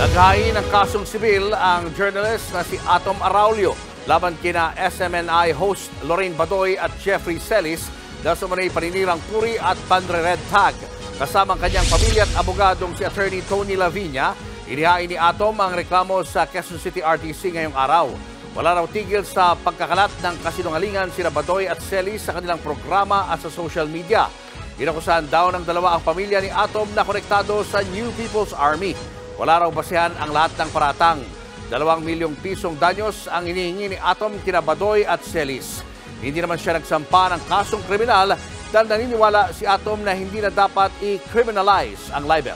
Naghain ng kasong sibil ang journalist na si Atom Araulio laban kina SMNI host Lorraine Badoy at Jeffrey Celis dahil sa manay paninirang puri at panre-red tag. Kasama ang kanyang pamilya at abogadong si Attorney Tony Lavinia, inihain ni Atom ang reklamo sa Quezon City RTC ngayong araw. Wala raw tigil sa pagkakalat ng kasinungalingan sina Badoy at Celis sa kanilang programa at sa social media. Inakusahan daw ng dalawa ang pamilya ni Atom na konektado sa New People's Army. Wala raw basehan ang lahat ng paratang. 2 milyong pisong danyos ang hinihingi ni Atom kina Badoy at Celis. Hindi naman siya nagsampa ng kasong kriminal dahil naniniwala si Atom na hindi na dapat i-criminalize ang libel.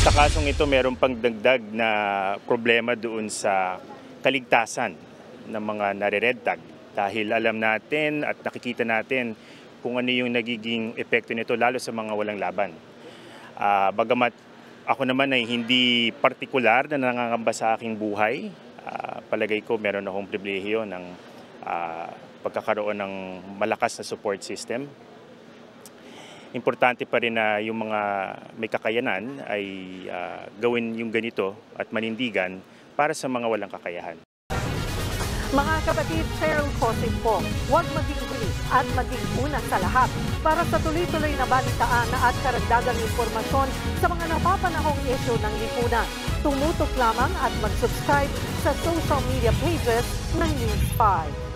Sa kasong ito, mayroon pang dagdag na problema doon sa kaligtasan ng mga nare-red tag. Dahil alam natin at nakikita natin kung ano yung nagiging epekto nito lalo sa mga walang laban. Bagamat ako naman ay hindi partikular na nangangamba sa aking buhay. Palagay ko meron akong pribilehiyo ng pagkakaroon ng malakas na support system. Importante pa rin na yung mga may kakayanan ay gawin yung ganito at manindigan para sa mga walang kakayahan. Mga kapatid, Cheryl Cosing po, huwag maging huli at maging una sa lahat para sa tuloy-tuloy na balitaan at karagdagang impormasyon sa mga napapanahong issue ng lipunan. Tumutok lamang at mag-subscribe sa social media pages ng News 5.